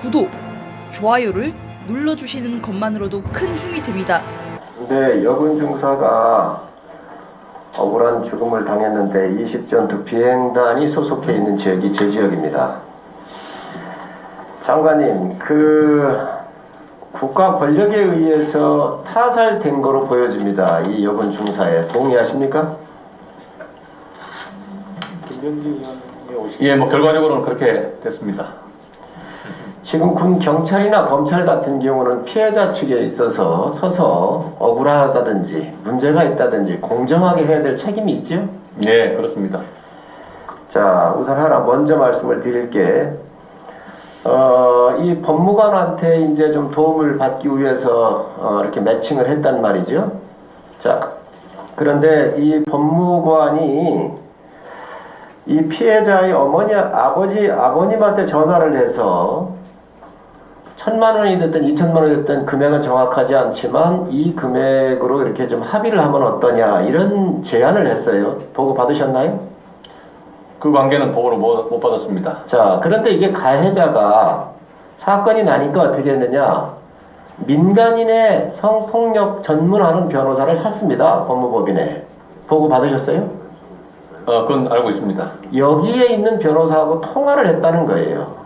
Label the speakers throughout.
Speaker 1: 구독, 좋아요를 눌러주시는 것만으로도 큰 힘이 됩니다.
Speaker 2: 근데 여군 중사가 억울한 죽음을 당했는데 20전투 비행단이 소속해 있는 지역이 제 지역입니다. 장관님, 국가 권력에 의해서 타살된 거로 보여집니다. 이 여군 중사에 동의하십니까?
Speaker 3: 예, 결과적으로는 그렇게 됐습니다.
Speaker 2: 지금 군 경찰이나 검찰 같은 경우는 피해자 측에 있어서 서서 억울하다든지 문제가 있다든지 공정하게 해야 될 책임이 있죠?
Speaker 3: 네, 그렇습니다.
Speaker 2: 자, 우선 하나 먼저 말씀을 드릴게. 이 법무관한테 이제 좀 도움을 받기 위해서 이렇게 매칭을 했단 말이죠. 자, 그런데 이 법무관이 이 피해자의 아버님한테 전화를 해서 1,000만 원이 됐든 2,000만 원이 됐든 금액은 정확하지 않지만 이 금액으로 이렇게 좀 합의를 하면 어떠냐 이런 제안을 했어요. 보고 받으셨나요?
Speaker 3: 그 관계는 보고를 못 받았습니다.
Speaker 2: 자, 그런데 이게 가해자가 사건이 나니까 어떻게 했느냐, 민간인의 성폭력 전문하는 변호사를 샀습니다. 법무법인에. 보고 받으셨어요?
Speaker 3: 그건 알고 있습니다.
Speaker 2: 여기에 있는 변호사하고 통화를 했다는 거예요.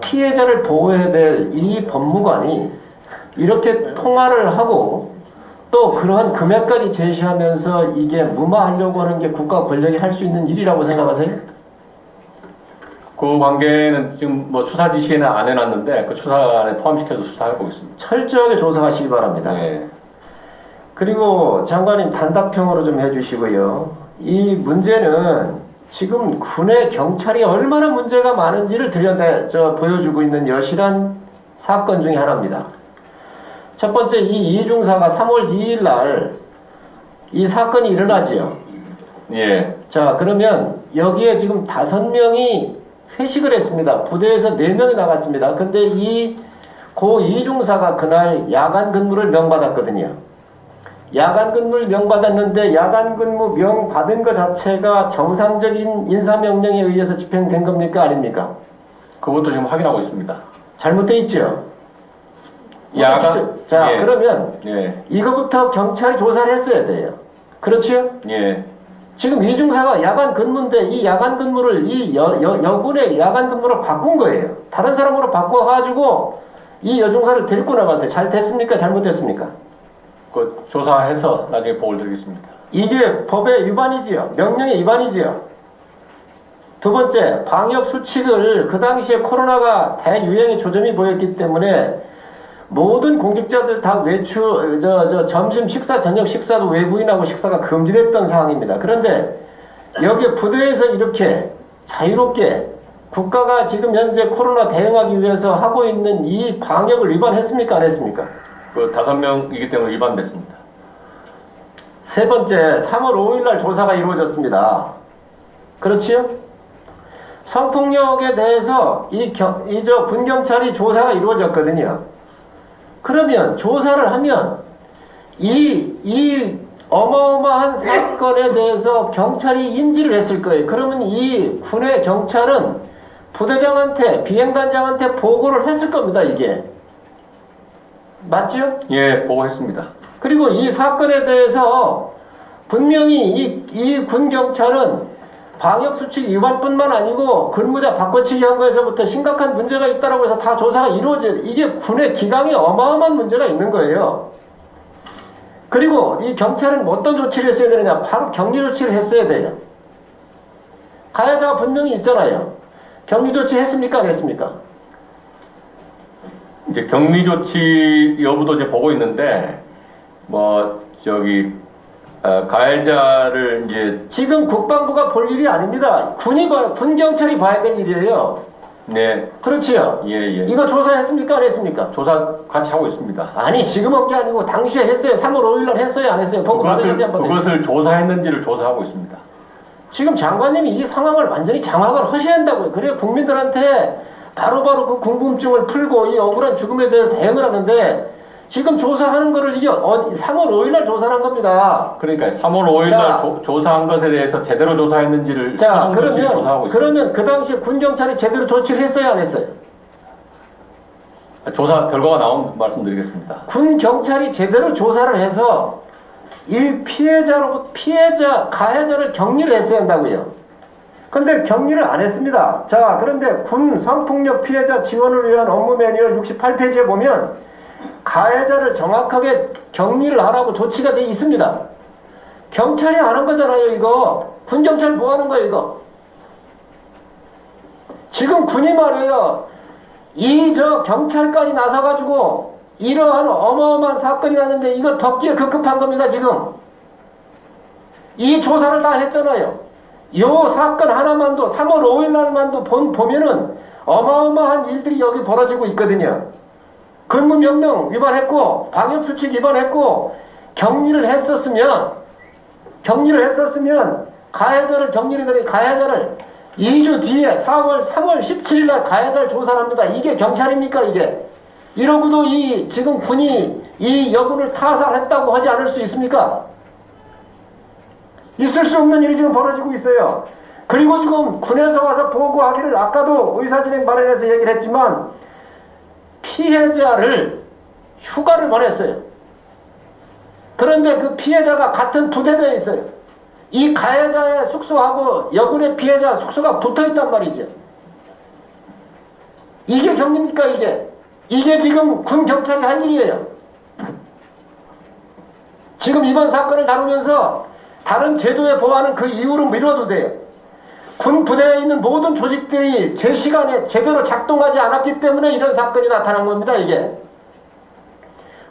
Speaker 2: 피해자를 보호해야 될 이 법무관이 이렇게 통화를 하고 또 그러한 금액까지 제시하면서 이게 무마하려고 하는 게 국가 권력이 할 수 있는 일이라고 생각하세요?
Speaker 3: 그 관계는 지금 수사 지시에는 안 해놨는데 그 수사안에 포함시켜서 수사해 보겠습니다.
Speaker 2: 철저하게 조사하시기 바랍니다.
Speaker 3: 네.
Speaker 2: 그리고 장관님 단답형으로 좀 해주시고요. 이 문제는 지금 군의 경찰이 얼마나 문제가 많은지를 보여주고 있는 여실한 사건 중에 하나입니다. 첫 번째, 이 이중사가 3월 2일 날 이 사건이 일어나지요.
Speaker 3: 예.
Speaker 2: 자, 그러면 여기에 지금 5명이 회식을 했습니다. 부대에서 4명이 나갔습니다. 근데 고 이중사가 그날 야간 근무를 명받았거든요. 야간 근무를 명받았는데 야간 근무 명받은 것 자체가 정상적인 인사명령에 의해서 집행된 겁니까? 아닙니까?
Speaker 3: 그것도 지금 확인하고 있습니다.
Speaker 2: 잘못돼 있죠?
Speaker 3: 야간,
Speaker 2: 자,
Speaker 3: 예.
Speaker 2: 그러면
Speaker 3: 예.
Speaker 2: 이거부터 경찰이 조사를 했어야 돼요. 그렇지요?
Speaker 3: 예.
Speaker 2: 지금 이중사가 야간 근무인데 이 야간 근무를 여군의 야간 근무로 바꾼 거예요. 다른 사람으로 바꿔가지고 이 여중사를 데리고 나갔어요. 잘 됐습니까? 잘못됐습니까?
Speaker 3: 그 조사해서 나중에 보고를 드리겠습니다.
Speaker 2: 이게 법의 위반이지요. 명령의 위반이지요. 두 번째, 방역 수칙을 그 당시에 코로나가 대유행의 조짐이 보였기 때문에 모든 공직자들 다 점심 식사, 저녁 식사도 외부인하고 식사가 금지됐던 상황입니다. 그런데 여기 부대에서 이렇게 자유롭게 국가가 지금 현재 코로나 대응하기 위해서 하고 있는 이 방역을 위반했습니까? 안 했습니까?
Speaker 3: 그 5명이기 때문에 위반됐습니다.
Speaker 2: 세 번째, 3월 5일 날 조사가 이루어졌습니다. 그렇지요? 성폭력에 대해서 군경찰이 조사가 이루어졌거든요. 그러면 조사를 하면 이 어마어마한 사건에 대해서 경찰이 인지를 했을 거예요. 그러면 이 군의 경찰은 부대장한테, 비행단장한테 보고를 했을 겁니다, 이게. 맞죠?
Speaker 3: 예, 보고했습니다.
Speaker 2: 그리고 이 사건에 대해서 분명히 이 군경찰은 방역수칙 위반뿐만 아니고 근무자 바꿔치기 한 거에서부터 심각한 문제가 있다고 해서 다 조사가 이루어져요. 이게 군의 기강에 어마어마한 문제가 있는 거예요. 그리고 이 경찰은 어떤 조치를 했어야 되느냐? 바로 격리 조치를 했어야 돼요. 가해자가 분명히 있잖아요. 격리 조치 했습니까? 안 했습니까?
Speaker 3: 이제 격리 조치 여부도 이제 보고 있는데 가해자를 이제
Speaker 2: 지금 국방부가 볼 일이 아닙니다. 군 경찰이 봐야 될 일이에요.
Speaker 3: 네.
Speaker 2: 그렇지요?
Speaker 3: 예.
Speaker 2: 이거 조사했습니까? 안 했습니까?
Speaker 3: 조사 같이 하고 있습니다.
Speaker 2: 아니, 지금 한 게 아니고 당시에 했어요. 3월 5일 날 했어요? 안 했어요?
Speaker 3: 그것을 조사했는지를 조사하고 있습니다.
Speaker 2: 지금 장관님이 이 상황을 완전히 장악을 하셔야 한다고요. 그래야 국민들한테 바로바로 그 궁금증을 풀고 이 억울한 죽음에 대해서 대응을 하는데 지금 조사하는 거를 이게 3월 5일 날 조사를 한 겁니다.
Speaker 3: 그러니까 3월 5일 날 조사한 것에 대해서 제대로 조사했는지를 조사하고 있습니다.
Speaker 2: 그러면 그 당시에 군경찰이 제대로 조치를 했어요? 안 했어요?
Speaker 3: 조사 결과가 나온 말씀드리겠습니다.
Speaker 2: 군 경찰이 제대로 조사를 해서 이 가해자를 격리를 했어야 한다고요. 근데 격리를 안 했습니다. 자, 그런데 군 성폭력 피해자 지원을 위한 업무 매뉴얼 68페이지에 보면 가해자를 정확하게 격리를 하라고 조치가 되어 있습니다. 경찰이 안 한 거잖아요, 이거. 군 경찰 뭐 하는 거예요, 이거? 지금 군이 말이에요. 경찰관이 나서가지고 이러한 어마어마한 사건이 났는데 이거 덮기에 급급한 겁니다, 지금. 이 조사를 다 했잖아요. 요 사건 하나만도 3월 5일 날만도 보면은 어마어마한 일들이 여기 벌어지고 있거든요. 근무명령 위반했고 방역수칙 위반했고 격리를 했었으면 가해자를 가해자를 2주 뒤에 3월 17일 날 가해자를 조사를 합니다. 이게 경찰입니까 이게? 이러고도 지금 군이 이 여군을 타살했다고 하지 않을 수 있습니까? 있을 수 없는 일이 지금 벌어지고 있어요. 그리고 지금 군에서 와서 보고하기를 아까도 의사진행 발언에서 얘기를 했지만 피해자를 휴가를 보냈어요. 그런데 그 피해자가 같은 부대에 있어요. 이 가해자의 숙소하고 여군의 피해자 숙소가 붙어있단 말이죠. 이게 격리입니까 이게? 이게 지금 군 경찰이 할 일이에요. 지금 이번 사건을 다루면서 다른 제도에 보호하는 그 이유로 미뤄도 돼요. 군 부대에 있는 모든 조직들이 제 시간에 제대로 작동하지 않았기 때문에 이런 사건이 나타난 겁니다, 이게.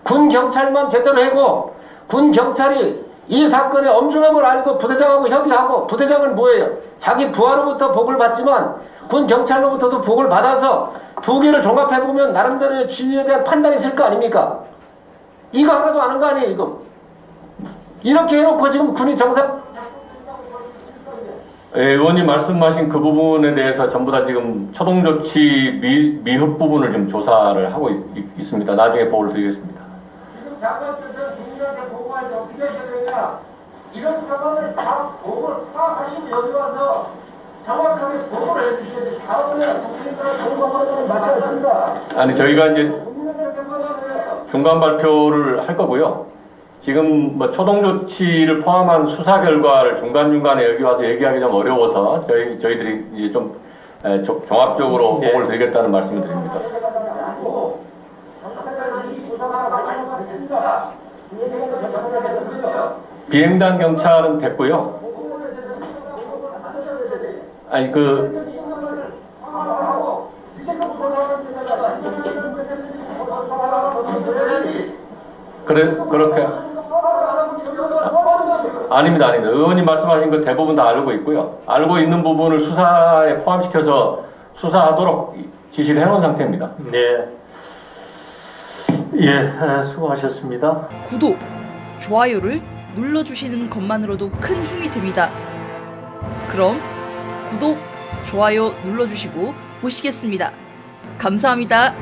Speaker 2: 군 경찰만 제대로 하고, 군 경찰이 이 사건의 엄중함을 알고 부대장하고 협의하고, 부대장은 뭐예요? 자기 부하로부터 복을 받지만, 군 경찰로부터도 복을 받아서 두 개를 종합해보면 나름대로의 지위에 대한 판단이 있을 거 아닙니까? 이거 하나도 안 한 거 아니에요, 이거? 이렇게 해놓고 지금 군이 정상,
Speaker 3: 예, 의원님 말씀하신 그 부분에 대해서 전부 다 지금 초동조치 미흡 부분을 좀 조사를 하고 있습니다. 나중에 보고를 드리겠습니다.
Speaker 2: 지금 장관께서는 국민한테 보고할 때 어떻게 하셔야 되냐? 이런 상황을 다 보고를 파악하시고 여기 와서 정확하게 보고를 해주셔야 돼요. 다음에 국민들한테 보고하는 맞지 않습니다.
Speaker 3: 아니, 저희가 이제
Speaker 2: 국민한테 보고하는
Speaker 3: 중간 발표를 할 거고요. 지금 뭐 초동조치를 포함한 수사 결과를 중간중간에 여기 와서 얘기하기 좀 어려워서 저희들이 이제 좀 종합적으로 보고를 드리겠다는 말씀을 드립니다. 비행단 경찰은 됐고요. 아니 그렇게 아닙니다. 의원님 말씀하신 거 대부분 다 알고 있고요. 알고 있는 부분을 수사에 포함시켜서 수사하도록 지시를 해놓은 상태입니다.
Speaker 4: 네. 예, 수고하셨습니다.
Speaker 1: 구독, 좋아요를 눌러주시는 것만으로도 큰 힘이 됩니다. 그럼 구독, 좋아요 눌러주시고 보시겠습니다. 감사합니다.